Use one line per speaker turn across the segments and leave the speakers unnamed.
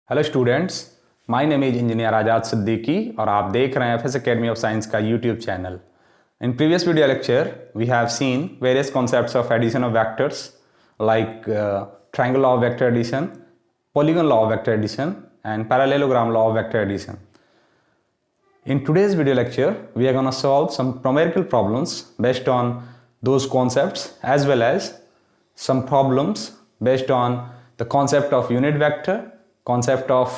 Hello students, my name is engineer Azad Siddiqui और आप देख रहे हैं एफएस एकेडमी ऑफ साइंस का YouTube channel. In previous video lecture we have seen various concepts of addition of vectors like triangle law of vector addition, polygon law of vector addition and parallelogram law of vector addition. In today's video lecture we are going to solve some numerical problems based on those concepts as well as some problems based on the concept of unit vector, concept of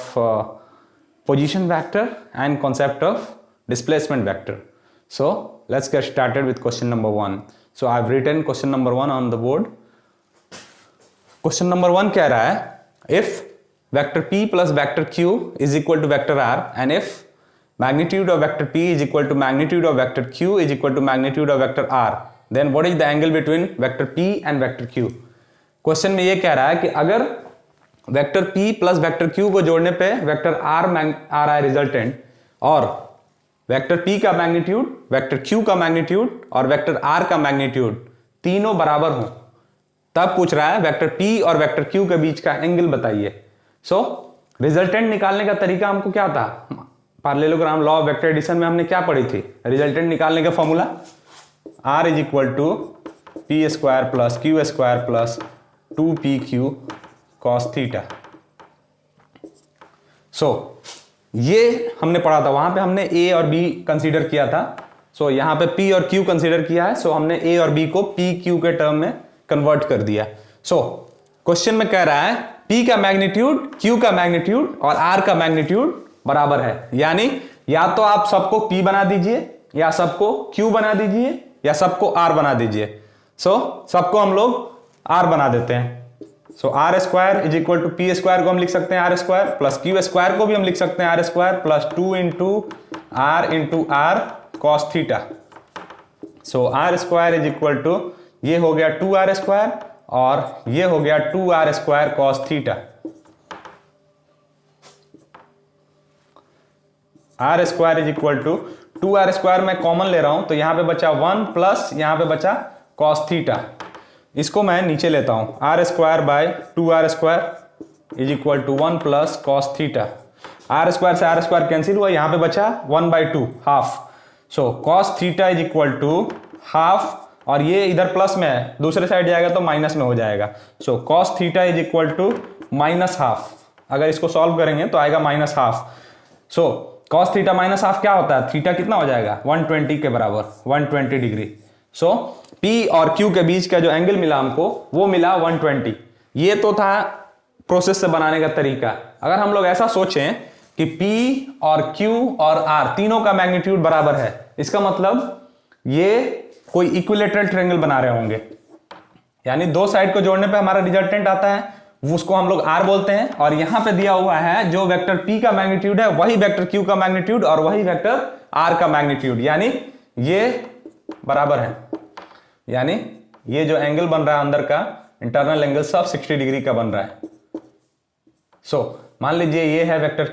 position vector and concept of displacement vector. So let's get started with question number 1. So I've written question number 1 on the board. Question number 1 कह रहा है if vector p plus vector q is equal to vector r and if magnitude of vector p is equal to magnitude of vector q is equal to magnitude of vector r, then what is the angle between vector p and vector q? Question में ये कह रहा है कि अगर vector p plus vector q को जोड़ने पे वेक्टर r आ रहा है रिजल्टेंट और वेक्टर p का मैग्नीट्यूड, वेक्टर q का मैग्नीट्यूड और वेक्टर r का मैग्नीट्यूड तीनों बराबर हो, तब पूछ रहा है वेक्टर p और वेक्टर q के बीच का एंगल बताइए। सो रिजल्टेंट निकालने का तरीका हमको क्या था? Parallelogram law of vector addition में हमने क्या पढ़ी थी? रिजल्टेंट निकालने का formula r is equal to P square plus Q square plus 2pq cos theta. So ये हमने पढ़ा था, वहां पे हमने a और b कंसीडर किया था। सो यहां पे p और q कंसीडर किया है, सो हमने a और b को p q के टर्म में कन्वर्ट कर दिया। सो क्वेश्चन में कह रहा है p का मैग्नीट्यूड, q का मैग्नीट्यूड और r का मैग्नीट्यूड बराबर है, यानी या तो आप सबको p बना दीजिए या सबको q बना दीजिए या सबको r बना दीजिए। सो सबको हम लोग r बना देते हैं। So R square is equal to P square को हम लिख सकते हैं R square plus Q square को भी हम लिख सकते हैं R square plus 2 into R cos theta. So R square is equal to ये हो गया 2r स्क्वायर और ये हो गया 2r square cos theta. R square is equal to 2r square मैं कॉमन ले रहा हूं तो यहां पे बचा 1 प्लस यहां पे बचा कॉस थीटा। इसको मैं नीचे लेता हूं, R square by 2r square is equal to 1 plus cos theta. R square से आर स्क्वायर कैंसिल हुआ, यहां पे बचा 1/2 half. So cos theta is equal to half और ये इधर प्लस में है, दूसरे साइड जाएगा तो माइनस में हो जाएगा। So cos theta is equal to minus half. अगर इसको सॉल्व करेंगे तो आएगा minus half. So cos theta minus half क्या होता है? थीटा कितना हो जाएगा? 120 के बराबर, 120 डिग्री। सो P और Q के बीच का जो एंगल मिला हमको वो मिला 120। ये तो था प्रोसेस से बनाने का तरीका। अगर हम लोग ऐसा सोचें कि P और Q और R तीनों का मैग्नीट्यूड बराबर है, इसका मतलब ये कोई इक्विलेटरल ट्रायंगल बना रहे होंगे, यानी दो साइड को जोड़ने पे हमारा रिजल्टेंट आता है, उसको हम लोग R बोलते हैं। और यहां पे दिया हुआ है जो वेक्टर P का मैग्नीट्यूड है वही वेक्टर Q का मैग्नीट्यूड और वही वेक्टर R का मैग्नीट्यूड, यानी ये बराबर है, यानी ये जो एंगल बन रहा है अंदर का इंटरनल एंगल सब 60 डिग्री का बन रहा है। सो मान लीजिए ये है वेक्टर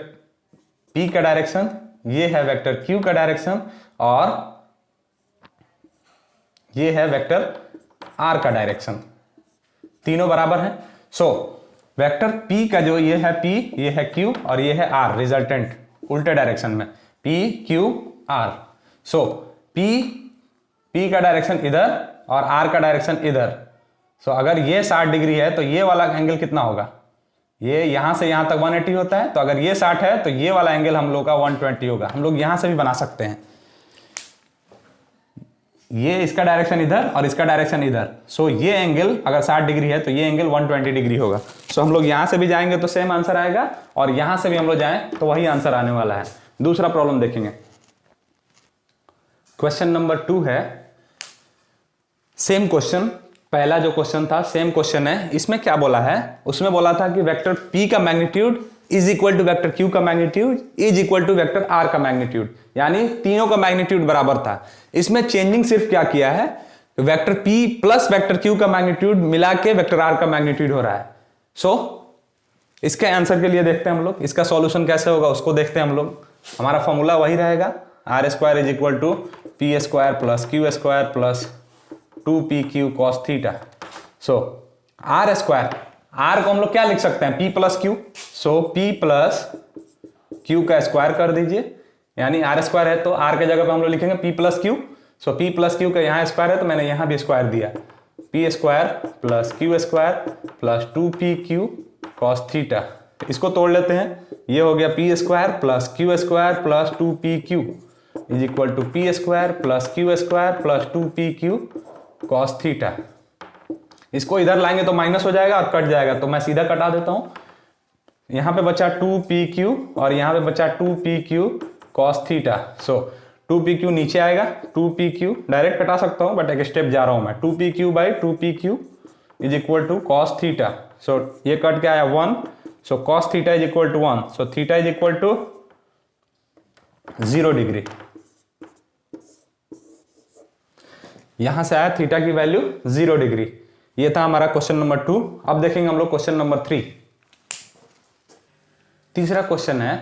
P का डायरेक्शन, ये है वेक्टर Q का डायरेक्शन और ये है वेक्टर R का डायरेक्शन, तीनों बराबर है। सो वेक्टर P का जो ये है P, ये है Q और ये है R, रिजल्टेंट उल्टे डायरेक्शन में P Q R। सो P का डायरेक्शन इधर और R का डायरेक्शन इधर। सो अगर ये 60 डिग्री है तो ये वाला एंगल कितना होगा? ये यहां से यहां तक 180 होता है, तो अगर ये 60 है तो ये वाला एंगल हम लोग का 120 होगा। हम लोग यहां से भी बना सकते हैं, ये इसका डायरेक्शन इधर और इसका डायरेक्शन इधर। सो ये एंगल अगर 60 डिग्री है तो ये एंगल 120 डिग्री होगा। सो हम लोग यहां से भी जाएंगे तो सेम आंसर आएगा और यहां से भी हम लोग जाएं तो वही आंसर आने वाला है। दूसरा प्रॉब्लम देखेंगे, क्वेश्चन नंबर 2 है। सेम क्वेश्चन, पहला जो क्वेश्चन था सेम क्वेश्चन है। इसमें क्या बोला है? उसमें बोला था कि वेक्टर P का magnitude is equal to vector Q का magnitude is equal to vector R का मैग्नीट्यूड, यानी तीनों का मैग्नीट्यूड बराबर था। इसमें चेंजिंग सिर्फ क्या किया है, vector P plus vector Q का मैग्नीट्यूड मिला के वेक्टर R का मैग्नीट्यूड हो रहा है। सो इसके आंसर के लिए देखते हैं हम लोग, इसका सॉल्यूशन कैसे होगा उसको देखते हैं हम लोग। हमारा फॉर्मूला वही रहेगा, R square is equal to P square plus Q square plus 2pq cos theta. So R R को हम लोग क्या लिख सकते हैं, P plus Q. So P plus Q का स्क्वायर कर दीजिए, यानी आर स्क्वायर है तो आर के जगह पे हम लोग लिखेंगे P plus Q. So P plus Q का यहाँ स्क्वायर है तो मैंने यहाँ भी स्क्वायर दिया, P square plus Q square plus 2pq cos theta. इसको तोड़ लेते हैं, ये हो गया P square plus Q square plus 2pq is equal to P square plus Q square plus 2pq cos theta. इसको इधर लाएंगे तो माइनस हो जाएगा और कट जाएगा, तो मैं सीधा कटा देता हूं। यहां पे बचा 2pq और यहां पे बचा 2pq cos theta. So 2pq नीचे आएगा, 2pq डायरेक्ट कटा सकता हूं बट एक स्टेप जा रहा हूं मैं, 2pq by 2pq is equal to cos theta. So ये कट के आया 1, so cos theta is equal to 1, so theta is equal to 0 degree. यहां से आया थीटा की वैल्यू 0 डिग्री। ये था हमारा क्वेश्चन नंबर 2। अब देखेंगे हम लोग क्वेश्चन नंबर 3। तीसरा क्वेश्चन है,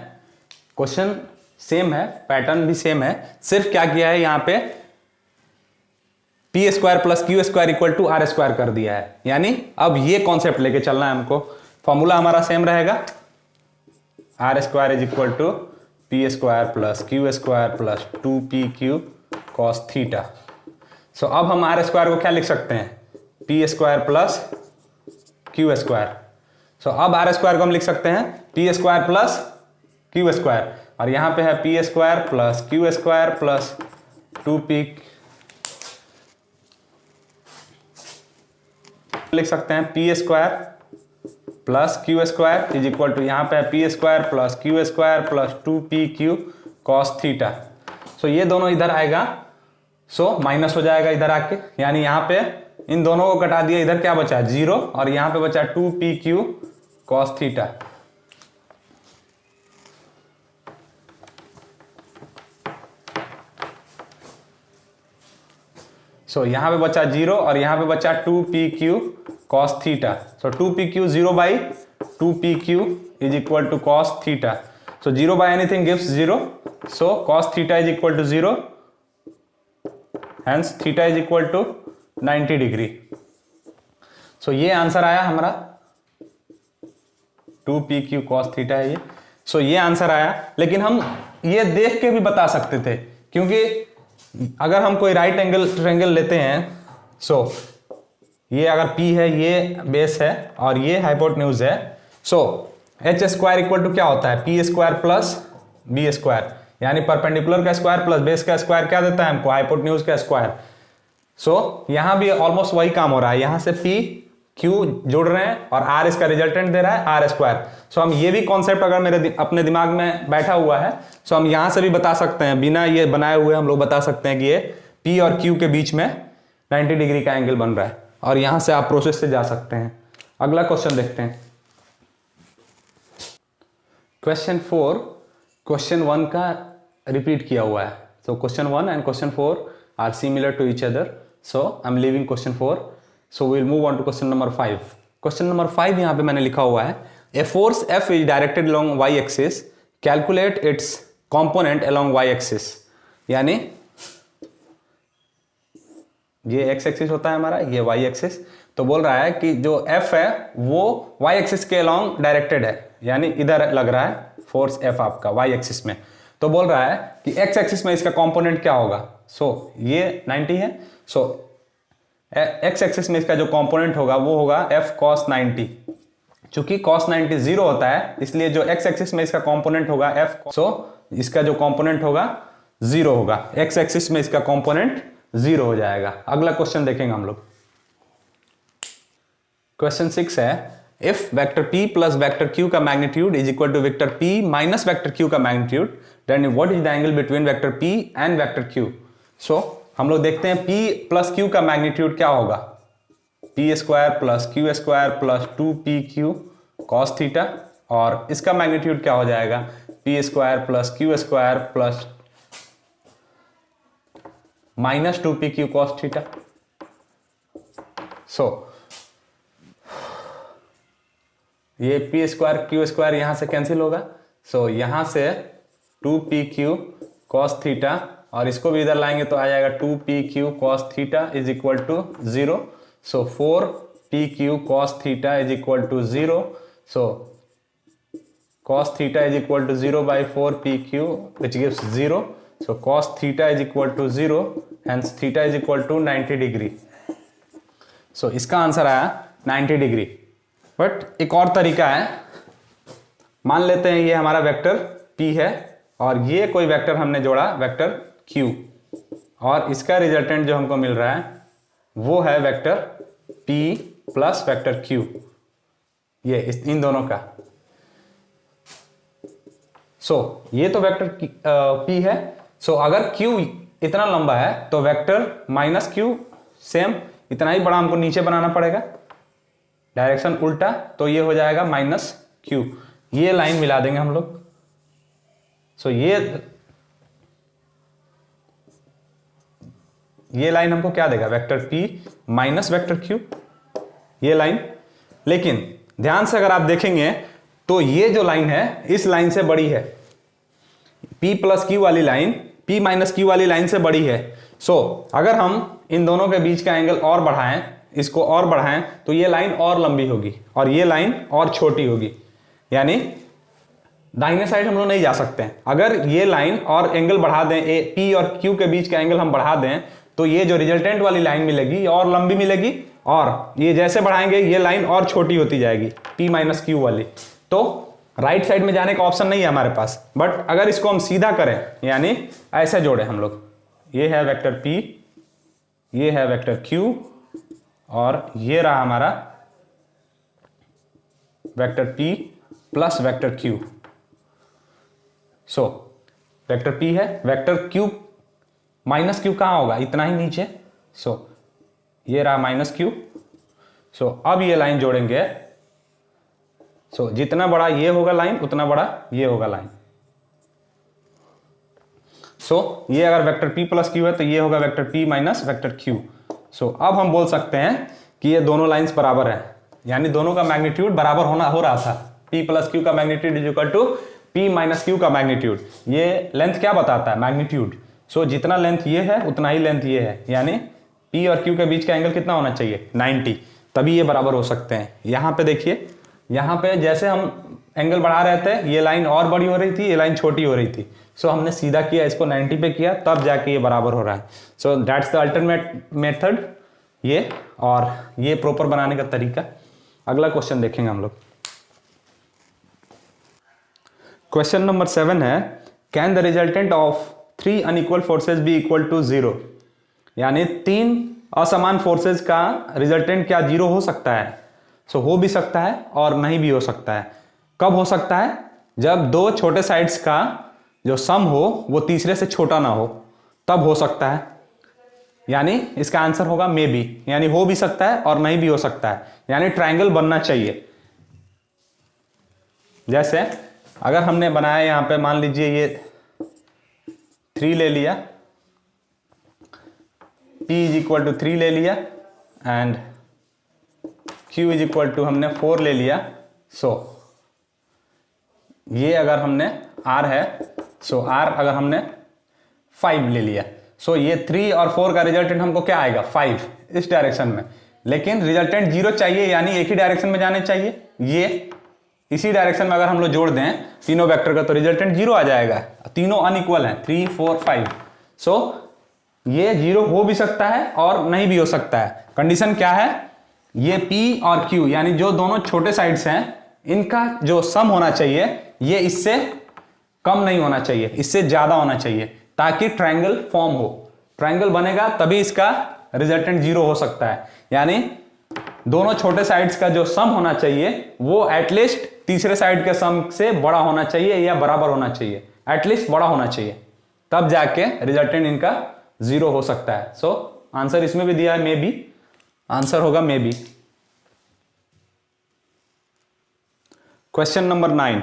क्वेश्चन सेम है, पैटर्न भी सेम है, सिर्फ क्या किया है यहां पे P square plus Q square equal to R square कर दिया है। यानी अब ये कॉन्सेप्ट लेके चलना है हमको। फॉर्मूला हमारा सेम रहेगा, R square is equal to P square plus Q square plus 2pq cos theta. So अब हम आर स्क्वायर को क्या लिख सकते हैं, P square plus Q square. So अब आर स्क्वायर को हम लिख सकते हैं P square plus Q square, और यहां पे है P square plus Q square plus 2p लिख सकते हैं P square plus Q square is equal to यहां पे है P square plus Q square plus 2pq cos theta. So ये दोनों इधर आएगा, सो माइनस हो जाएगा इधर आके, यानी यहां पे इन दोनों को कटा दिया, इधर क्या बचा 0 और यहां पे बचा 2pq कॉस थीटा। सो यहां पे बचा 0 और यहां पे बचा 2pq cos theta. So 2pq 0 by 2pq is equal to cos theta. So 0 by anything gives 0, so cos theta is equal to 0, hence theta is equal to 90 degree. So ये answer आया हमारा, 2pq cos थीटा है ये। सो ये answer आया, लेकिन हम ये देख के भी बता सकते थे, क्योंकि अगर हम कोई राइट एंगल ट्रायंगल लेते हैं, सो ये अगर P है, ये बेस है और ये हाइपोटेन्यूज है, so H square equal to क्या होता है, P square plus B square, यानी परपेंडिकुलर का स्क्वायर प्लस बेस का स्क्वायर क्या देता है हमको, हाइपोटेन्यूज का स्क्वायर। सो यहां भी ऑलमोस्ट वही काम हो रहा है, यहां से P Q जोड़ रहे हैं और R इसका रिजल्टेंट दे रहा है आर स्क्वायर। सो हम ये भी कॉन्सेप्ट अगर मेरे अपने दिमाग में बैठा हुआ है, सो हम यहां से भी बता सकते हैं, बिना ये बनाए हुए हम लोग बता सकते हैं कि ये P और Q के बीच में 90 डिग्री का एंगल बन रहा है, और यहां से आप प्रोसेस से जा सकते हैं। अगला क्वेश्चन देखते हैं, क्वेश्चन 4 क्वेश्चन 1 का रिपीट किया हुआ है। So question 1 and question 4 are similar to each other, so I am leaving question 4। So we will move on to question number 5। Question number 5 यहां पे मैंने लिखा हुआ है, a force F is directed along y axis, calculate its component along y axis. यानी ये x axis होता है हमारा, ये y एक्सिस, तो बोल रहा है कि जो F है वो y एक्सिस के अलोंग डायरेक्टेड है, यानी इधर लग रहा है फोर्स F आपका y एक्सिस में। तो बोल रहा है कि x एक्सिस में इसका कंपोनेंट क्या होगा, सो ये 90 है, सो x एक्सिस में इसका जो कंपोनेंट होगा वो होगा F cos 90। चूंकि cos 90 0 होता है, इसलिए जो x एक्सिस में इसका कंपोनेंट होगा F, सो इसका जो कंपोनेंट होगा 0 होगा, x एक्सिस में इसका कंपोनेंट 0 हो जाएगा। अगला क्वेश्चन देखेंगे हम लोग, क्वेश्चन 6 है, if vector p plus vector q का magnitude is equal to vector p minus vector q का magnitude, then what is the angle between vector p and vector q। So हम लोग देखते हैं p प्लस q का magnitude क्या होगा, P square plus Q square plus 2pq cos theta, और इसका मैग्नीट्यूड क्या हो जाएगा, P square plus Q square plus minus 2pq cos theta. So ये पी स्क्वायर क्यू स्क्वायर यहां से कैंसिल होगा, सो यहां से 2pq कॉस थीटा, और इसको भी इधर लाएंगे तो आ जाएगा 2pq cos theta is equal to 0। So 4 P Q cos theta is equal to 0. So cos theta is equal to 0 by 4 pq which gives 0. So cos theta is equal to 0, hence theta is equal to 90 degree. So इसका answer आया 90 degree. But एक और तरीका है, मान लेते हैं ये हमारा वेक्टर p है और ये कोई वेक्टर हमने जोड़ा वेक्टर q और इसका रिजल्टेंट जो हमको मिल रहा है वो है vector p plus vector q, ये इन दोनों का. ये तो वेक्टर p है. अगर q इतना लंबा है तो वेक्टर माइनस q सेम इतना ही बड़ा हमको नीचे बनाना पड़ेगा, डायरेक्शन उल्टा, तो ये हो जाएगा माइनस q. ये लाइन मिला देंगे हम लोग. ये लाइन हमको क्या देगा, vector p minus vector q, ये लाइन. लेकिन ध्यान से अगर आप देखेंगे तो ये जो लाइन है इस लाइन से बड़ी है, p प्लस क्यू वाली लाइन p माइनस क्यू वाली लाइन से बड़ी है. अगर हम इन दोनों के बीच का एंगल और बढ़ाएं, इसको और बढ़ाएं, तो ये लाइन और लंबी होगी और ये लाइन और छोटी होगी. यानी दाहिने साइड हम लोग नहीं जा सकते हैं. अगर ये लाइन और एंगल बढ़ा दें, p और q के बीच का एंगल हम बढ़ा दें, तो ये जो रिजल्टेंट वाली लाइन मिलेगी ये और लंबी मिलेगी और ये जैसे बढ़ाएंगे ये लाइन और छोटी होती जाएगी p माइनस क्यू वाली. तो राइट साइड में जाने का ऑप्शन नहीं है हमारे पास. बट अगर इसको हम सीधा करें, यानी ऐसे जोड़े हम लोग, ये है वेक्टर p, ये है वेक्टर q और ये रहा हमारा vector p plus vector q. Vector p है, वेक्टर q माइनस q कहां होगा, इतना ही नीचे. ये रहा माइनस q. अब ये लाइन जोड़ेंगे, जितना बड़ा ये होगा लाइन उतना बड़ा ये होगा लाइन. ये अगर वेक्टर p प्लस क्यू है तो ये होगा vector p minus vector q. अब हम बोल सकते हैं कि ये दोनों लाइंस बराबर है, यानी दोनों का मैग्नीट्यूड बराबर हो रहा था. p प्लस क्यू का magnitude is equal to p minus Q का मैग्नीट्यूड. ये लेंथ क्या बताता है, मैग्नीट्यूड. जितना लेंथ ये है उतना ही लेंथ ये है, यानी p और q के बीच का एंगल कितना होना चाहिए, 90, तभी ये बराबर हो सकते हैं. यहाँ पे देखिए, यहाँ पे जैसे हम एंगल बढ़ा रहे थे ये लाइन और बड़ी हो रही थी, ये लाइन छोटी हो रही थी. हमने सीधा किया, इसको 90 पे किया, तब जाके ये बराबर हो रहा है. दैट्स द अल्टरनेट मेथड ये, और ये प्रॉपर बनाने का तरीका. अगला क्वेश्चन देखेंगे हम लोग. क्वेश्चन नंबर 7 है, can the resultant of 3 unequal forces be equal to 0. यानी 3 असमान फोर्सेज का रिजल्टेंट क्या 0 हो सकता है. हो भी सकता है और नहीं भी हो सकता है. कब हो सकता है, जब दो छोटे साइड्स का जो सम हो वो तीसरे से छोटा ना हो, तब हो सकता है. यानी इसका आंसर होगा मे बी, यानी हो भी सकता है और नहीं भी हो सकता है. यानी ट्रायंगल बनना चाहिए. जैसे अगर हमने बनाया यहां पे, मान लीजिए ये 3 ले लिया, p इज इक्वल टू 3 ले लिया and q is equal to हमने 4 ले लिया. ये अगर हमने r है, r अगर हमने 5 ले लिया, ये 3 और 4 का रिजल्टेंट हमको क्या आएगा, 5 इस डायरेक्शन में. लेकिन रिजल्टेंट 0 चाहिए, यानी एक ही डायरेक्शन में जाने चाहिए. ये इसी डायरेक्शन में अगर हम लोग जोड़ दें तीनों वेक्टर का तो रिजल्टेंट 0 आ जाएगा. तीनों अनइक्वल हैं, 3 4 5. ये 0 हो भी सकता है और नहीं भी हो सकता है. कंडीशन क्या है, ये p और q यानी जो दोनों छोटे साइड्स हैं इनका जो सम होना चाहिए ये इससे कम नहीं होना चाहिए, इससे ज्यादा होना चाहिए, ताकि ट्रायंगल फॉर्म हो. ट्रायंगल बनेगा तभी इसका रिजल्टेंट 0 हो सकता है. यानी दोनों छोटे साइड्स का जो सम होना चाहिए वो एटलीस्ट तीसरे साइड के सम से बड़ा होना चाहिए या बराबर होना चाहिए, एटलीस्ट बड़ा होना चाहिए, तब जाके रिजल्टेंट इनका 0 हो सकता है. आंसर इसमें भी दिया है मे बी, आंसर होगा may be. Question number 9.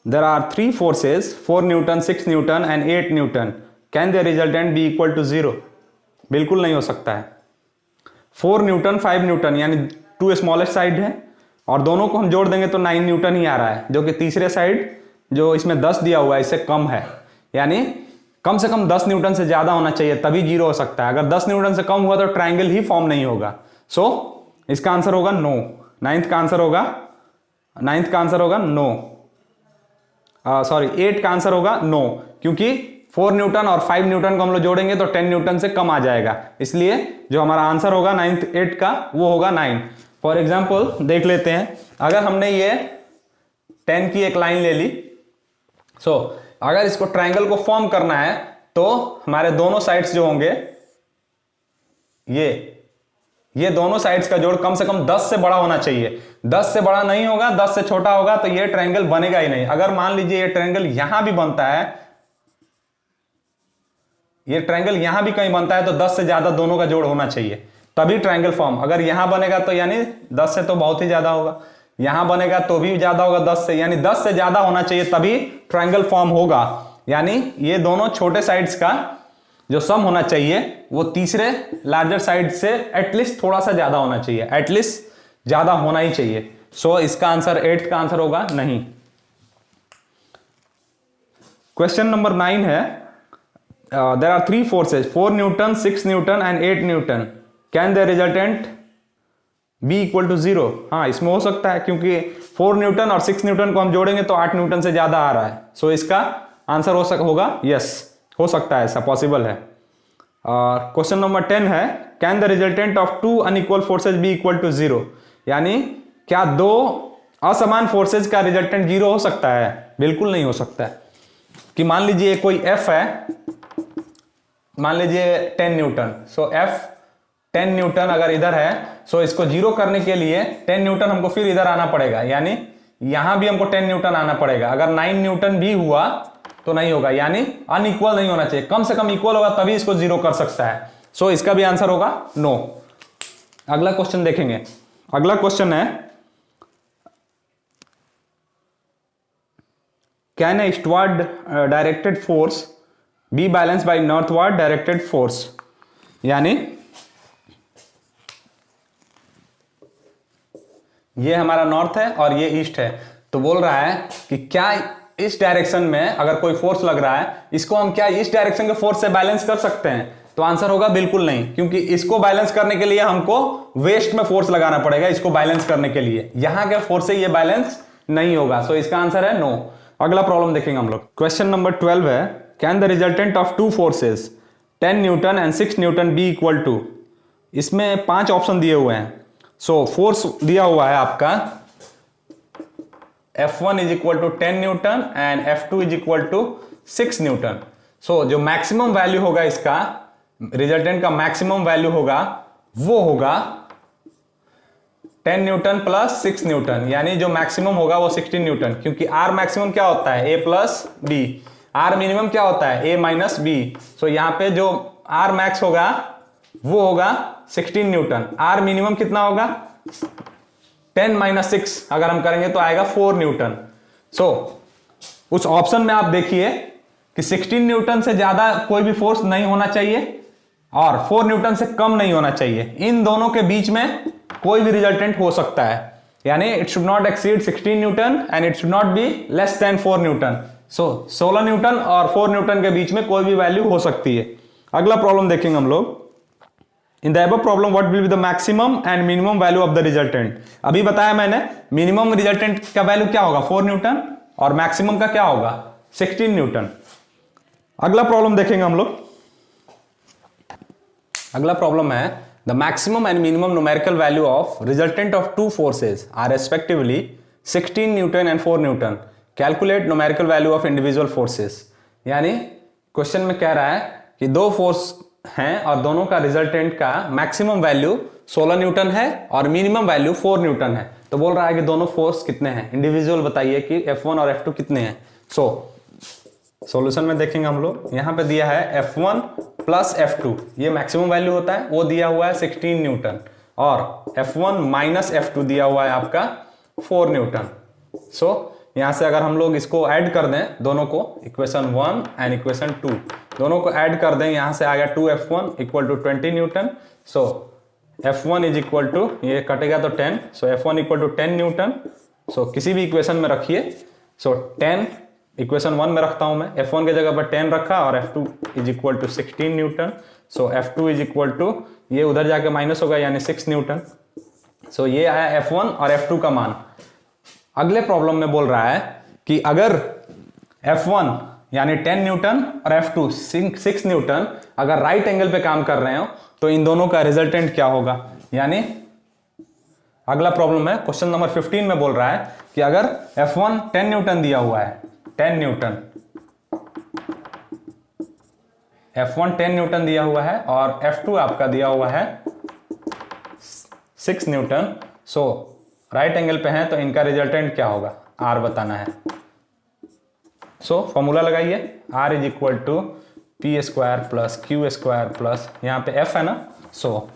There are 3 forces, 4 Newton, 6 Newton and 8 Newton. Can their resultant be equal to 0? बिल्कुल नहीं हो सकता है. 4 न्यूटन 5 न्यूटन यानी 2 स्मॉलेस्ट साइड है और दोनों को हम जोड़ देंगे तो 9 न्यूटन ही आ रहा है, जो कि तीसरे साइड जो इसमें 10 दिया हुआ है इससे कम है. यानी कम से कम 10 न्यूटन से ज्यादा होना चाहिए तभी जीरो हो सकता है। अगर 10 न्यूटन से कम हुआ तो ट्राइंगल ही फॉर्म नहीं होगा। सो इसका आंसर होगा नो। नाइन्थ का आंसर होगा नो, सॉरी 8 का आंसर होगा नो, क्योंकि 4 न्यूटन और 5 न्यूटन को हम लोग जोड़ेंगे तो 10 न्यूटन से कम आ जाएगा, इसलिए जो हमारा आंसर होगा 8 का वो होगा 9। फॉर एग्जाम्पल देख लेते हैं, अगर हमने ये 10 की एक लाइन ले ली, सो अगर इसको ट्राइंगल को फॉर्म करना है तो हमारे दोनों साइड्स जो होंगे, ये दोनों साइड्स का जोड़ कम से कम 10 से बड़ा होना चाहिए। 10 से बड़ा नहीं होगा, 10 से छोटा होगा तो ये ट्रायंगल बनेगा ही नहीं। अगर मान लीजिए ये ट्रायंगल यहां भी बनता है, ये ट्रायंगल यहां भी कहीं बनता है तो 10 से ज्यादा दोनों का जोड़ होना चाहिए तभी ट्रायंगल फॉर्म। अगर यहां बनेगा तो यानी 10 से तो बहुत ही ज्यादा होगा, यहां बनेगा तो भी ज्यादा होगा 10 से, यानी 10 से ज्यादा होना चाहिए तभी ट्रायंगल फॉर्म होगा। यानी ये दोनों छोटे साइड्स का जो सम होना चाहिए वो तीसरे लार्जर साइड से एटलीस्ट थोड़ा सा ज्यादा होना चाहिए, एटलीस्ट ज्यादा होना ही चाहिए। सो इसका आंसर 8 का आंसर होगा नहीं। क्वेश्चन नंबर 9 है, there are 3 forces 4 newton 6 newton and 8 newton, can the resultant be equal to 0? हाँ, इसमें हो सकता है क्योंकि 4 न्यूटन और 6 न्यूटन को हम जोड़ेंगे तो 8 न्यूटन से ज्यादा आ रहा है। सो इसका आंसर होगा यस, हो सकता है, ऐसा पॉसिबल है। क्वेश्चन नंबर 10 है, can the resultant of 2 unequal forces be equal to 0? यानी क्या दो असमान फोर्सेज का रिजल्टेंट 0 हो सकता है? बिल्कुल नहीं हो सकता है। कि मान लीजिए कोई F है, मान लीजिए 10 न्यूटन, सो F 10 न्यूटन अगर इधर है, सो इसको 0 करने के लिए 10 न्यूटन हमको फिर इधर आना पड़ेगा, यानी यहां भी हमको 10 न्यूटन आना पड़ेगा। अगर 9 न्यूटन भी हुआ तो नहीं होगा, यानी अनइक्वल नहीं होना चाहिए, कम से कम इक्वल होगा तभी इसको 0 कर सकता है। सो इसका भी आंसर होगा नो। अगला क्वेश्चन देखेंगे। अगला क्वेश्चन है, can a eastward directed force be balance bye northward directed force? यानी ये हमारा नॉर्थ है और ये ईस्ट है, तो बोल रहा है कि क्या इस डायरेक्शन में अगर कोई फोर्स लग रहा है, इसको हम क्या इस डायरेक्शन के फोर्स से बैलेंस कर सकते हैं? तो आंसर होगा बिल्कुल नहीं, क्योंकि इसको बैलेंस करने के लिए हमको वेस्ट में फोर्स लगाना पड़ेगा इसको बैलेंस करने के लिए, यहां के फोर्स से ये बैलेंस नहीं होगा। सो इसका आंसर है नो। अगला प्रॉब्लम देखेंगे हम लोग। क्वेश्चन नंबर 12 है, can the resultant of 2 forces 10 newton and 6 newton be equal to? इसमें 5 ऑप्शन दिए हुए हैं। सो फोर्स दिया हुआ है आपका F1 is equal to 10 newton and F2 is equal to 6 newton. So जो मैक्सिमम वैल्यू होगा इसका, रिजल्टेंट का मैक्सिमम वैल्यू होगा वो होगा 10 न्यूटन प्लस 6 न्यूटन, यानी जो मैक्सिमम होगा वो 16 न्यूटन, क्योंकि R मैक्सिमम क्या होता है? A plus B. R minimum क्या होता है? A minus B. सो यहां पे जो R मैक्स होगा वो होगा 16 न्यूटन। R मिनिमम कितना होगा? 10 माइनस 6 अगर हम करेंगे तो आएगा 4 न्यूटन। सो उस ऑप्शन में आप देखिए कि 16 न्यूटन से ज्यादा कोई भी फोर्स नहीं होना चाहिए और 4 न्यूटन से कम नहीं होना चाहिए। इन दोनों के बीच में कोई भी रिजल्टेंट हो सकता है, यानी it should not exceed 16 newton and it should not be less than 4 Newton. So 16 Newton और 4 न्यूटन के बीच में कोई भी वैल्यू हो सकती है। अगला प्रॉब्लम देखेंगे हम लोग। In the above problem what will be the maximum and minimum value of the resultant? अभी बताया मैंने, मिनिमम रिजल्टेंट का वैल्यू क्या होगा? 4 न्यूटन और मैक्सिमम का क्या होगा? 16 न्यूटन। अगला प्रॉब्लम देखेंगे हम लोग। अगला प्रॉब्लम है, the maximum and minimum numerical value of resultant of 2 forces are respectively 16 newton and 4 newton, calculate numerical value of individual forces. यानी क्वेश्चन में कह रहा है कि 2 फोर्स हैं और दोनों का रिजल्टेंट का मैक्सिमम वैल्यू 16 न्यूटन है और मिनिमम वैल्यू 4 न्यूटन है। तो बोल रहा है कि दोनों फोर्स कितने हैं, इंडिविजुअल बताइए कि F1 और F2 कितने हैं। सो सॉल्यूशन में देखेंगे हम लोग, यहां पे दिया है F1 प्लस F2, ये मैक्सिमम वैल्यू होता है, वो दिया हुआ है 16 न्यूटन, और F1 माइनस F2 दिया हुआ है आपका 4 न्यूटन। सो यहां से अगर हम लोग इसको ऐड कर दें दोनों को, इक्वेशन 1 एंड इक्वेशन 2 दोनों को ऐड कर दें, यहां से आ गया 2F1 equal to 20 newton. So F1 is equal to, ये कटेगा तो 10, so F1 equal to 10 newton. So किसी भी इक्वेशन में रखिए, सो 10 इक्वेशन 1 में रखता हूं मैं, F1 की जगह पर 10 रखा और F2 is equal to 16 newton. So F2 is equal to, ये उधर जाके माइनस होगा यानी 6 न्यूटन। सो ये आया F1 और F2 का मान। अगले प्रॉब्लम में बोल रहा है कि अगर F1 यानी 10 न्यूटन और F2 6 न्यूटन अगर राइट एंगल पे काम कर रहे हो तो इन दोनों का रिजल्टेंट क्या होगा। यानी अगला प्रॉब्लम है क्वेश्चन नंबर 15 में बोल रहा है कि अगर F1 10 न्यूटन दिया हुआ है, 10 न्यूटन, F1 10 न्यूटन दिया हुआ है और F2 आपका दिया हुआ है 6 न्यूटन। सो राइट एंगल पे है तो इनका रिजल्टेंट क्या होगा, R बताना है। सो फॉर्मूला लगाइए, R is equal to P square plus Q square plus, यहाँ पे F है ना, so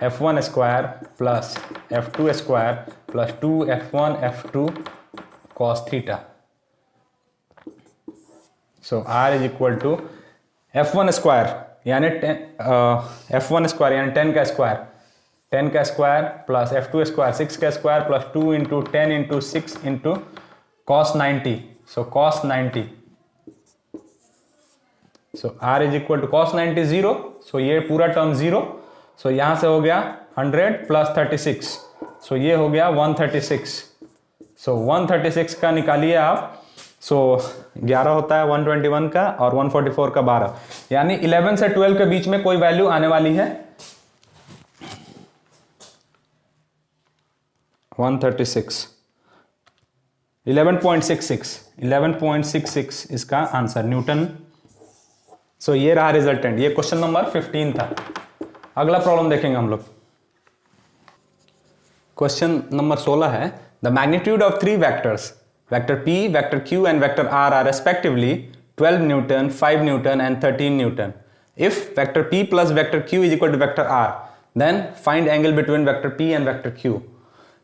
F1 squared plus F2 squared plus 2F1 F2 cos theta. So R is equal to F1 squared यानी F1 squared यानी 10 का square, 10 का square plus F2 squared 6 का square plus 2 into 10 into 6 into cos 90। So cos 90, so R is equal to cos 90 0, सो ये पूरा term 0। सो यहां से हो गया 100 प्लस 36, सो ये हो गया 136। सो 136 का निकालिए आप, सो 11 होता है 121 का और 144 का 12, यानी 11 से 12 के बीच में कोई वैल्यू आने वाली है 136, 11.66 इसका आंसर न्यूटन। सो ये रहा रिजल्टेंट, ये क्वेश्चन नंबर 15 था। अगला प्रॉब्लम देखेंगे हम लोग, क्वेश्चन नंबर 16 है the magnitude of 3 vectors, vector P, vector Q and vector R are respectively 12 newton, 5 newton and 13 newton. If vector P plus vector Q is equal to vector R, then find angle between vector P and vector Q।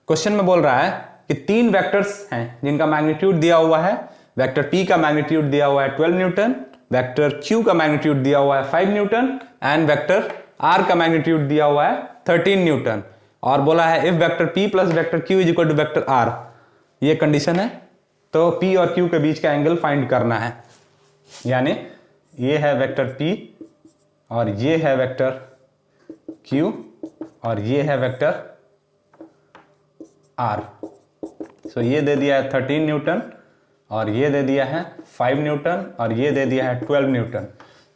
Question में बोल रहा है कि 3 vectors हैं जिनका magnitude दिया हुआ है, वेक्टर P का मैग्नीट्यूड दिया हुआ है 12 न्यूटन, वेक्टर Q का मैग्नीट्यूड दिया हुआ है 5 न्यूटन एंड वेक्टर R का मैग्नीट्यूड दिया हुआ है 13 न्यूटन। और बोला है if vector P plus vector Q is equal to vector R, ये कंडीशन है, तो P और Q के बीच का एंगल फाइंड करना है। यानी ये है वेक्टर P और ये है वेक्टर Q और ये है वेक्टर R। सो ये दे दिया है 13 न्यूटन और ये दे दिया है 5 न्यूटन और ये दे दिया है 12 न्यूटन।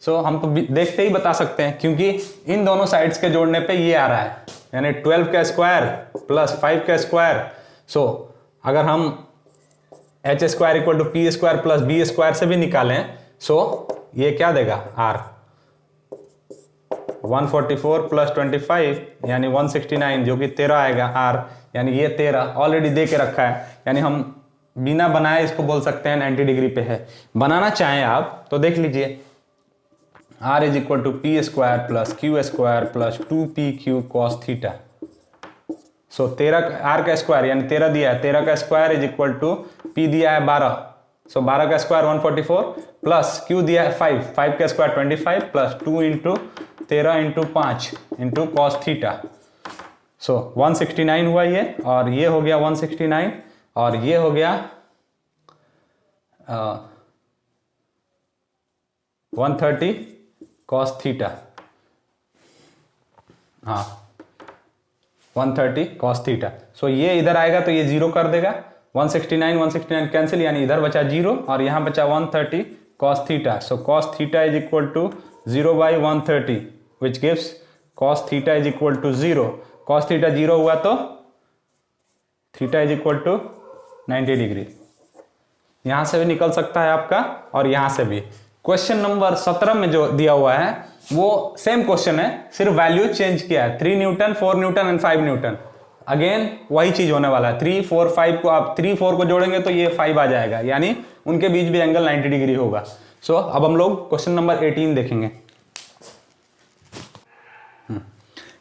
सो हम तो देखते ही बता सकते हैं क्योंकि इन दोनों साइड्स के जोड़ने पे ये आ रहा है, यानी 12 का स्क्वायर प्लस 5 का स्क्वायर। सो अगर हम H square equal to P square plus B squared से भी निकालें, सो ये क्या देगा R 144 प्लस 25 यानी 169 जो कि 13 आएगा R, यानी ये 13 ऑलरेडी दे के रखा है, यानी हम बिना बनाए इसको बोल सकते हैं 90 डिग्री पे है। बनाना चाहें आप तो देख लीजिए, R is equal to P square plus Q square plus 2PQ cos theta. So 13 R का स्क्वायर यानी 13 दिया है, 13 का squared is equal to P दिया है 12, सो 12 का स्क्वायर 144 प्लस Q दिया है 5, 5 का square 25 plus 2 into 13 into 5 into cos theta. So 169 हुआ ये, और ये हो गया 169 और ये हो गया 130 cos थीटा। हाँ 130 cos थीटा। सो ये इधर आएगा तो ये 0 कर देगा, 169 कैंसिल, यानी इधर बचा 0 और यहां बचा 130 cos theta. So cos theta is equal to 0/130 which gives cos theta is equal to 0। cos theta 0 हुआ तो theta is equal to 90 degree. यहां से भी निकल सकता है आपका और यहां से भी। क्वेश्चन नंबर 17 में जो दिया हुआ है वो सेम क्वेश्चन है, सिर्फ वैल्यू चेंज किया है, 3 Newton 4 Newton and 5 Newton. Again वही चीज होने वाला है, 3 4 5 को आप 3 4 को जोड़ेंगे तो ये 5 आ जाएगा, यानी उनके बीच भी एंगल 90 डिग्री होगा। सो अब हम लोग क्वेश्चन नंबर 18 देखेंगे।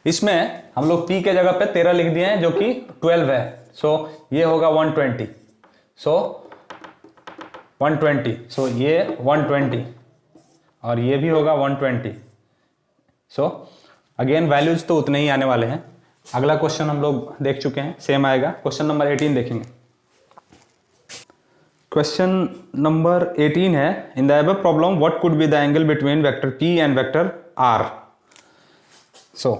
इसमें हम लोग P के जगह पे 13 लिख दिए हैं जो कि 12 है। सो ये होगा 120, सो 120, सो ये 120 और ये भी होगा 120। सो अगेन वैल्यूज तो उतने ही आने वाले हैं। अगला क्वेश्चन हम लोग देख चुके हैं, सेम आएगा। क्वेश्चन नंबर 18 देखेंगे। क्वेश्चन नंबर 18 है, in the above problem what could be the angle between vector P and vector R। सो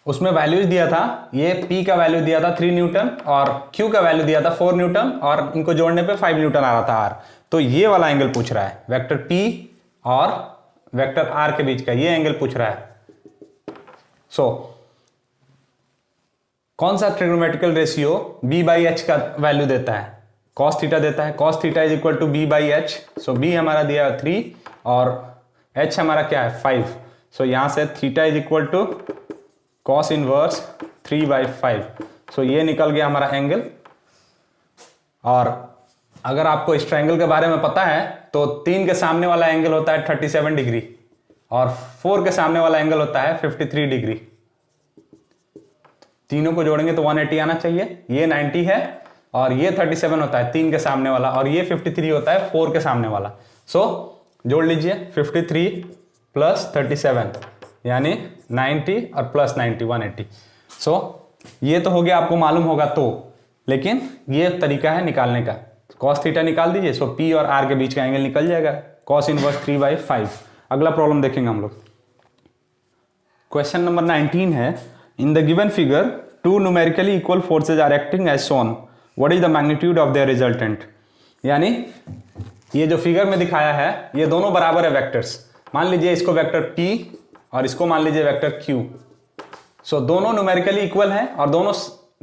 उसमें वैल्यूज दिया था, ये P का वैल्यू दिया था 3 न्यूटन और Q का वैल्यू दिया था 4 न्यूटन और इनको जोड़ने पे 5 न्यूटन आ रहा था R। तो ये वाला एंगल पूछ रहा है, वेक्टर P और वेक्टर R के बीच का ये एंगल पूछ रहा है। सो कौन सा ट्रिग्नोमेट्रिकल रेशियो B/H का वैल्यू देता है? cos थीटा देता है। cos theta is equal to B/H। So B हमारा दिया 3 और H हमारा क्या है 5। सो यहां से theta is equal to cos inverse 3/5। सो ये निकल गया हमारा एंगल। और अगर आपको इस ट्रायंगल के बारे में पता है तो 3 के सामने वाला एंगल होता है 37 डिग्री और 4 के सामने वाला एंगल होता है 53 डिग्री। तीनों को जोड़ेंगे तो 180 आना चाहिए। ये 90 है और ये 37 होता है 3 के सामने वाला और ये 53 होता है 4 के सामने वाला। सो जोड़ लीजिए 53 प्लस 37 यानी 90 और प्लस 90 180। सो ये तो हो गया, आपको मालूम होगा तो, लेकिन ये तरीका है निकालने का। cos थीटा निकाल दीजिए। सो P और R के बीच का एंगल निकल जाएगा, cos इनवर्स 3/5। अगला प्रॉब्लम देखेंगे हम लोग। क्वेश्चन नंबर 19 है, in the given figure two numerically equal forces are acting as shown, what is the magnitude of their resultant. यानी ये जो फिगर में दिखाया है ये दोनों बराबर है वेक्टर्स। मान लीजिए इसको वेक्टर P और इसको मान लीजिए वेक्टर Q। सो दोनों न्यूमेरिकली इक्वल हैं और दोनों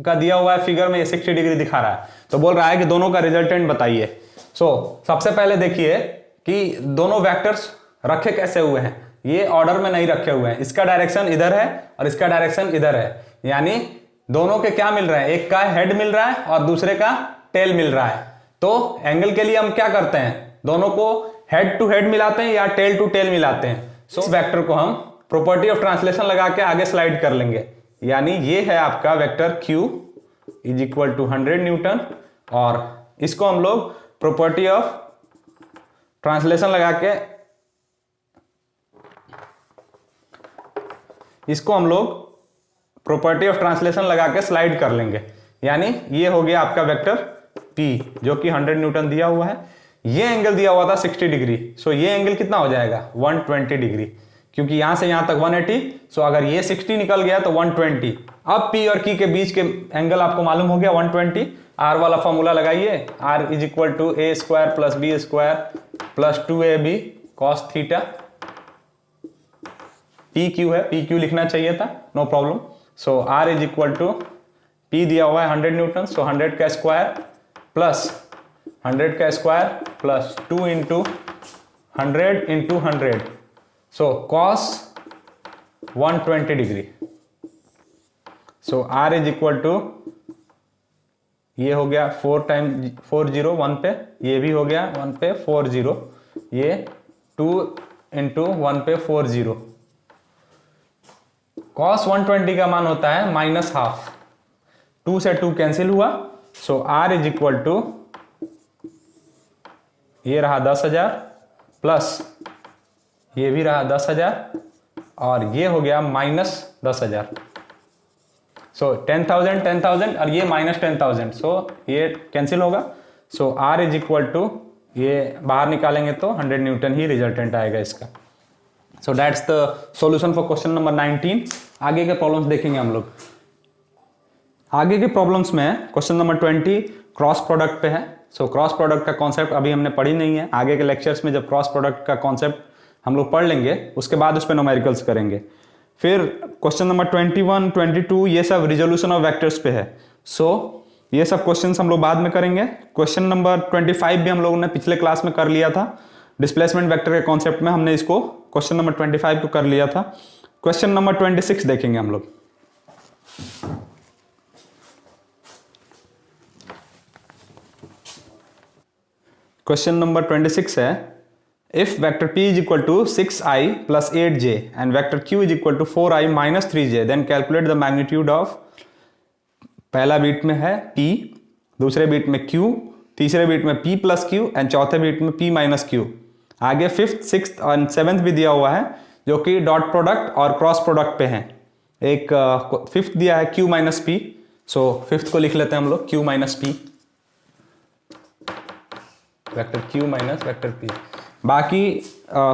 का दिया हुआ है फिगर में 60 डिग्री दिखा रहा है। तो बोल रहा है कि दोनों का रिजल्टेंट बताइए। सो सबसे पहले देखिए कि दोनों वेक्टर्स रखे कैसे हुए हैं। ये ऑर्डर में नहीं रखे हुए हैं, इसका डायरेक्शन इधर है और इसका डायरेक्शन इधर है। यानी दोनों के क्या मिल रहा है, एक का हेड मिल रहा है और दूसरे का टेल मिल रहा है। तो एंगल के लिए हम क्या करते हैं, दोनों को हेड टू हेड मिलाते हैं या टेल टू टेल मिलाते हैं। सो इस वेक्टर को हम प्रॉपर्टी ऑफ ट्रांसलेशन लगा के आगे स्लाइड कर लेंगे। यानी ये है आपका vector Q is equal to 100 newton और इसको हम लोग प्रॉपर्टी ऑफ ट्रांसलेशन लगा के लगा के स्लाइड कर लेंगे। यानी ये हो गया आपका वेक्टर P जो कि 100 न्यूटन दिया हुआ है। ये एंगल दिया हुआ था 60 डिग्री। सो ये एंगल कितना हो जाएगा 120 डिग्री, क्योंकि यहां से यहां तक 180। सो अगर ये 60 निकल गया तो 120। अब P और Q के बीच के एंगल आपको मालूम हो गया 120। R वाला फॉर्मूला लगाइए, R is equal to a squared plus b squared plus 2ab cos theta. PQ है, PQ लिखना चाहिए था, no problem. So R is equal to P दिया हुआ है 100 न्यूटन। सो 100 का स्क्वायर प्लस 100 का square plus 2 into 100 into 100। So cos 120 degree. So R is equal to ये हो गया 4 टाइम 40 1 पे, ये भी हो गया 1 पे 40, ये 2 इंटू 1 पे 40। cos 120 का मान होता है -½ 2 से 2 कैंसिल हुआ। सो R इज इक्वल टू ये रहा 10,000 प्लस ये भी रहा 10,000 और ये हो गया -10,000। सो 10,000 10,000 और ये -10,000। सो ये कैंसिल होगा। सो R इज इक्वल टू ये बाहर निकालेंगे तो 100 न्यूटन ही रिजल्टेंट आएगा इसका। So that's the solution for question number 19। आगे के प्रॉब्लम्स देखेंगे हम लोग। आगे के प्रॉब्लम्स में क्वेश्चन नंबर 20 क्रॉस प्रोडक्ट पे है। सो क्रॉस प्रोडक्ट का कॉन्सेप्ट अभी हमने पढ़ी नहीं है। आगे के लेक्चर्स में जब क्रॉस प्रोडक्ट का कॉन्सेप्ट हम लोग पढ़ लेंगे उसके बाद उस पर न्यूमेरिकल्स करेंगे। फिर क्वेश्चन नंबर 21 22 ये सब रिजोल्यूशन ऑफ वेक्टर्स पे है। सो ये सब क्वेश्चंस हम लोग बाद में करेंगे। क्वेश्चन नंबर 25 भी हम लोगों ने पिछले क्लास में कर लिया था। डिस्प्लेसमेंट वेक्टर के कॉन्सेप्ट में हमने इसको क्वेश्चन नंबर 25 को कर लिया था। क्वेश्चन नंबर 26 देखेंगे हम लोग। क्वेश्चन नंबर 26 है, if vector P is equal to 6i plus 8j and vector Q is equal to 4i minus 3j then calculate the magnitude of. पहला बीट में है P, दूसरे बीट में Q, तीसरे बीट में P प्लस Q एंड चौथे beat में P माइनस Q। आगे 5th 6th और 7th भी दिया हुआ है जो कि डॉट प्रोडक्ट और क्रॉस प्रोडक्ट पे हैं। एक 5th दिया है Q माइनस P। सो 5th को लिख लेते हैं हम लोग Q minus P। Vector Q minus vector P. बाकी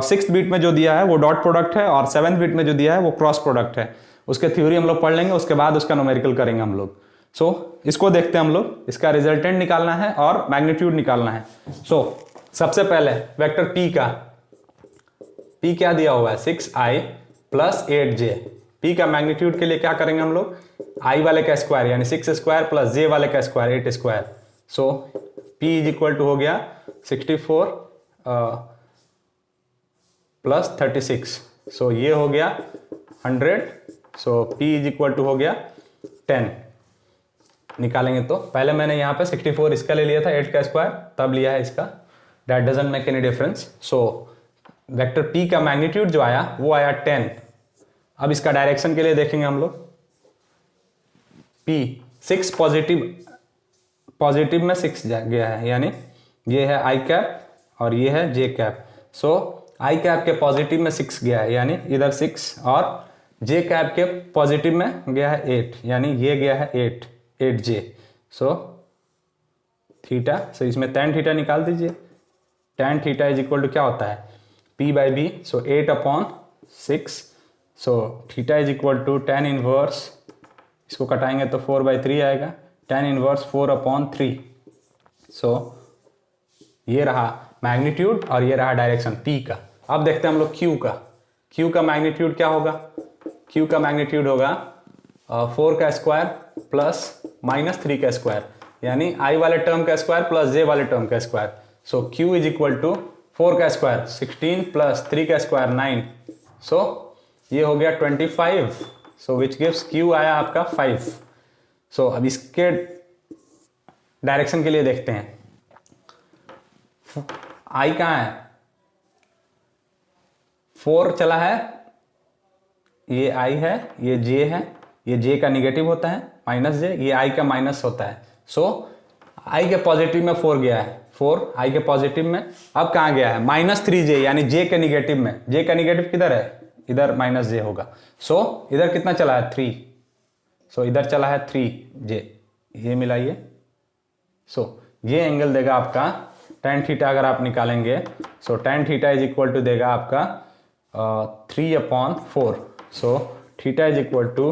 6th बिट में जो दिया है वो डॉट प्रोडक्ट है और 7th बिट में जो दिया है वो क्रॉस प्रोडक्ट है। उसके थ्योरी हम लोग पढ़ लेंगे, उसके बाद उसका न्यूमेरिकल करेंगे हम लोग। सो इसको देखते हैं हम लोग, इसका रिजल्टेंट निकालना है और मैग्नीट्यूड निकालना है। सबसे पहले वेक्टर पी का, पी क्या दिया हुआ है 6i प्लस 8j। पी का मैग्नीट्यूड के लिए क्या करेंगे हम लोग, i वाले का स्क्वायर यानी 6 स्क्वायर प्लस j वाले का squared 8 squared. So p is equal to हो गया 64 प्लस 36। सो ये हो गया 100। सो p इज इक्वल टू हो गया 10। निकालेंगे तो पहले मैंने यहाँ पे 64 इसका ले लिया था 8 का स्क्वायर, तब लिया है इसका, that doesn't make any difference. So vector p का मैग्नीट्यूड जो आया वो आया 10। अब इसका डायरेक्शन के लिए देखेंगे हम लोग, p 6 पॉजिटिव में 6 गया है, यानी ये है i कैप और ये है j cap. So i cap के पॉजिटिव में 6 गया है, यानी इधर 6, और j कैप के पॉजिटिव में गया है 8, यानी ये गया है 8j। सो थीटा, सो इसमें tan थीटा निकाल दीजिए। tan theta is equal to क्या होता है p by B, so 8/6। So theta is equal to tan inverse, इसको कटाएंगे तो 4/3 आएगा, tan इनवर्स 4/3। सो ये रहा मैग्नीट्यूड और ये रहा डायरेक्शन p का। अब देखते हैं हम लोग q का। q का मैग्नीट्यूड क्या होगा, q का मैग्नीट्यूड होगा 4 का स्क्वायर प्लस -3 का स्क्वायर, यानी i वाले टर्म का स्क्वायर प्लस j वाले टर्म का squared. So q is equal to 4 का स्क्वायर 16 प्लस 3 का स्क्वायर 9। सो ये हो गया 25। सो विच गिव्स q आया आपका 5। सो अब इसके डायरेक्शन के लिए देखते हैं, i कहाँ है, 4 चला है, ये i है, ये j है, ये j का निगेटिव होता है -j, ये i का माइनस होता है। सो i के पॉजिटिव में 4 गया है, 4 i के पॉजिटिव में। अब कहाँ गया है -3j, यानी j के निगेटिव में। j का निगेटिव किधर है, इधर -j होगा। सो इधर कितना चला है 3, सो इधर चला है 3j, ये मिलाइए। सो ये एंगल देगा आपका tan थीटा, अगर आप निकालेंगे so tan theta is equal to देगा आपका 3/4। So theta is equal to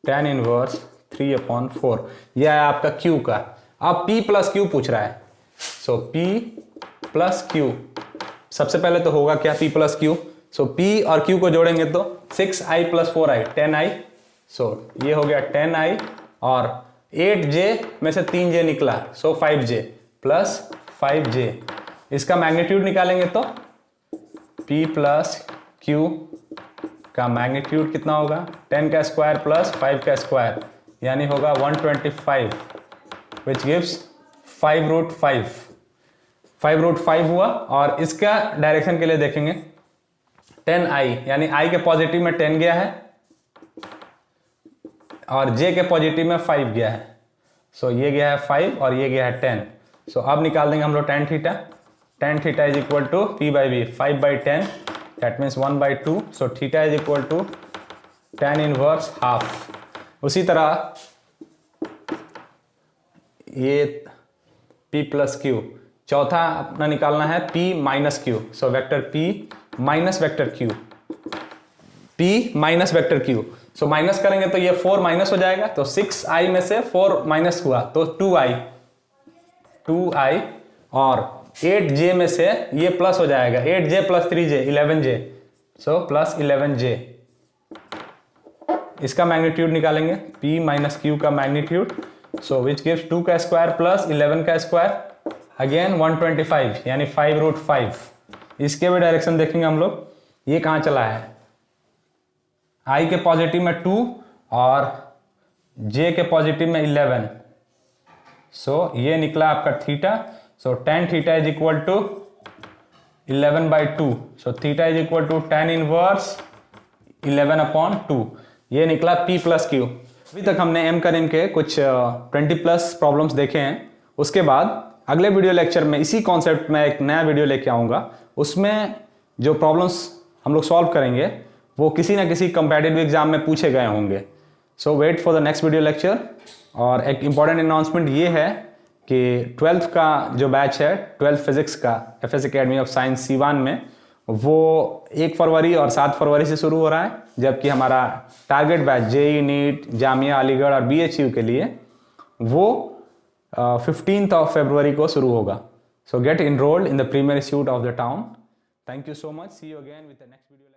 tan inverse 3/4। यह है आपका q का। अब p प्लस q पूछ रहा है, सो p प्लस q, सबसे पहले तो होगा क्या p प्लस q। सो p और q को जोड़ेंगे तो 6i प्लस 4i 10i। सो ये हो गया 10i और 8j में से 3j निकला, सो 5j प्लस 5j। इसका मैग्नीट्यूड निकालेंगे तो p प्लस q का मैग्नीट्यूड कितना होगा, 10 का स्क्वायर प्लस 5 का स्क्वायर, यानी होगा 125, विच गिव्स 5√5। 5√5 हुआ। और इसका डायरेक्शन के लिए देखेंगे 10i, यानी i के पॉजिटिव में 10 गया है और j के पॉजिटिव में 5 गया है। सो ये गया है 5 और ये गया है 10। सो अब निकाल देंगे हम लोग tan theta. tan theta is equal to p by B, 5/10, that means 1/2। So theta is equal to tan inverse half. उसी तरह ये p प्लस q, चौथा अपना निकालना है p minus q। So vector p minus vector q, p minus vector q। So minus करेंगे तो ये 4 माइनस हो जाएगा, तो 6i में से 4 माइनस हुआ तो 2i, और 8j में से ये प्लस हो जाएगा, 8j plus 3j 11j। So plus 11j। इसका मैग्नीट्यूड निकालेंगे p माइनस q का मैग्नीट्यूड। सो विच गिव्स 2 का स्क्वायर प्लस 11 का स्क्वायर, अगेन 125, यानी 5√5। इसके भी डायरेक्शन देखेंगे हम लोग, ये कहाँ चला है, i के पॉजिटिव में 2 और j के पॉजिटिव में 11। सो ये निकला आपका theta. So tan theta is equal to 11/2। So theta is equal to tan inverse 11/2। ये निकला p प्लस q। अभी तक हमने m कर m के कुछ 20+ प्रॉब्लम्स देखे हैं। उसके बाद अगले वीडियो लेक्चर में इसी कॉन्सेप्ट में एक नया वीडियो लेके आऊँगा। उसमें जो प्रॉब्लम्स हम लोग सॉल्व करेंगे वो किसी ना किसी कंपेटिटिव एग्जाम में पूछे गए होंगे। So wait for the next video lecture. और एक इम्पॉर्टेंट अनाउंसमेंट ये है कि 12th का जो बैच है 12th फिजिक्स का FS academy of science Siwan में, वो 1 फरवरी और 7 फरवरी से शुरू हो रहा है, जबकि हमारा target batch JEE NEET Jamia Aligarh और बीएचयू के लिए वो 15th ऑफ फरवरी को शुरू होगा. So get enrolled in the premier institute of the town. Thank you so much. See you again with the next video.